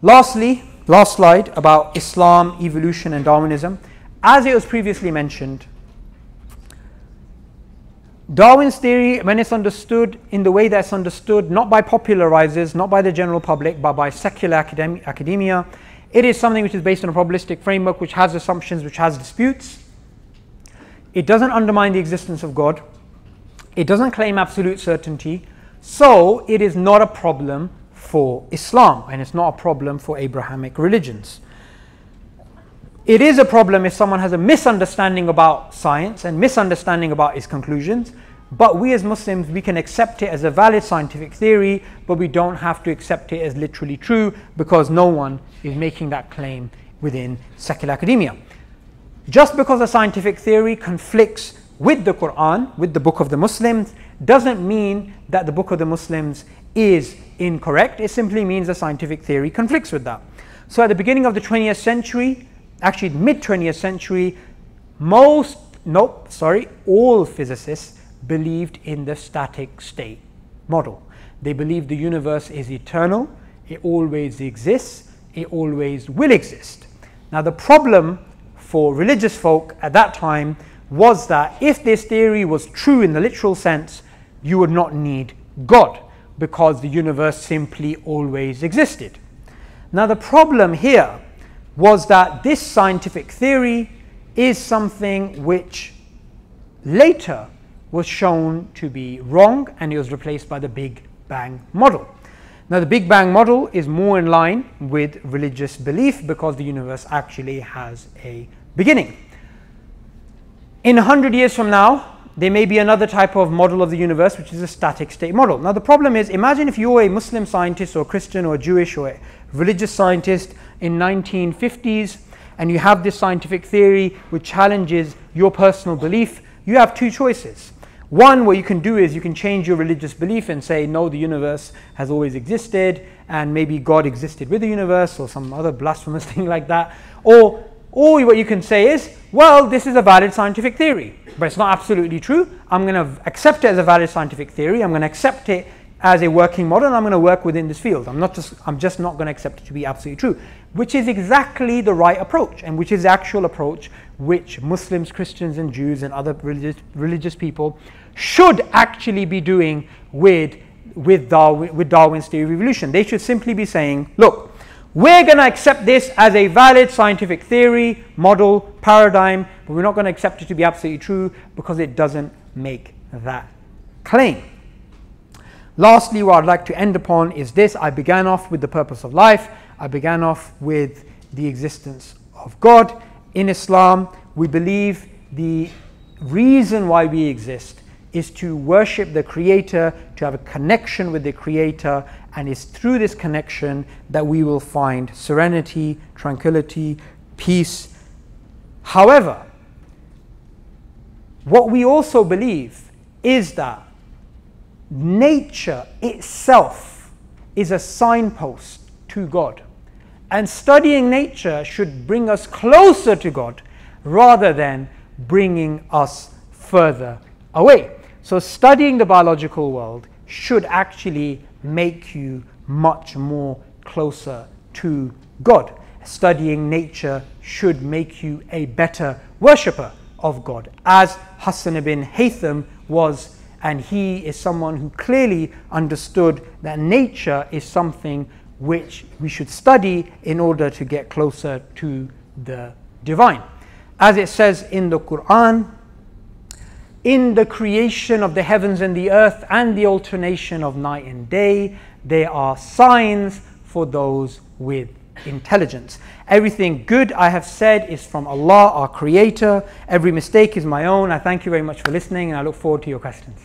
Speaker 2: Lastly, last slide about Islam, evolution, and Darwinism. As it was previously mentioned, Darwin's theory, when it's understood in the way that's understood, not by popularizers, not by the general public, but by secular academia, it is something which is based on a probabilistic framework, which has assumptions, which has disputes. It doesn't undermine the existence of God. It doesn't claim absolute certainty. So it is not a problem for Islam, and it's not a problem for Abrahamic religions. It is a problem if someone has a misunderstanding about science and misunderstanding about its conclusions, but we as Muslims, we can accept it as a valid scientific theory, but we don't have to accept it as literally true, because no one is making that claim within secular academia. Just because a scientific theory conflicts with the Quran, with the Book of the Muslims, doesn't mean that the Book of the Muslims is incorrect. It simply means a scientific theory conflicts with that. So at the beginning of the 20th century, actually mid-20th century, all physicists believed in the static state model. They believed the universe is eternal, it always exists, it always will exist. Now the problem for religious folk at that time was that if this theory was true in the literal sense, you would not need God, because the universe simply always existed. Now the problem here was that this scientific theory is something which later was shown to be wrong, and it was replaced by the Big Bang model. Now the Big Bang model is more in line with religious belief, because the universe actually has a beginning. In 100 years from now, there may be another type of model of the universe, which is a static state model. Now the problem is, imagine if you're a Muslim scientist or a Christian or a Jewish or a religious scientist in 1950s, and you have this scientific theory which challenges your personal belief. You have two choices. One, what you can do is you can change your religious belief and say, no, the universe has always existed, and maybe God existed with the universe, or some other blasphemous thing like that. Or what you can say is, well, this is a valid scientific theory, but it's not absolutely true. I'm going to accept it as a valid scientific theory. I'm going to accept it as a working model, and I'm going to work within this field. I'm just not going to accept it to be absolutely true, which is exactly the right approach, and which is the actual approach which Muslims, Christians, and Jews and other religious people should actually be doing with Darwin's theory of evolution. They should simply be saying, look, we're going to accept this as a valid scientific theory, model, paradigm, but we're not going to accept it to be absolutely true because it doesn't make that claim. Lastly, what I'd like to end upon is this. I began off with the purpose of life. I began off with the existence of God. In Islam, we believe the reason why we exist is to worship the Creator, to have a connection with the Creator, and it's through this connection that we will find serenity, tranquility, peace. However, what we also believe is that nature itself is a signpost to God, and studying nature should bring us closer to God rather than bringing us further away. So studying the biological world should actually make you much more closer to God. Studying nature should make you a better worshipper of God, as Hassan ibn Haytham was, and he is someone who clearly understood that nature is something which we should study in order to get closer to the divine. As it says in the Quran, in the creation of the heavens and the earth and the alternation of night and day, there are signs for those with intelligence. Everything good I have said is from Allah, our Creator. Every mistake is my own. I thank you very much for listening, and I look forward to your questions.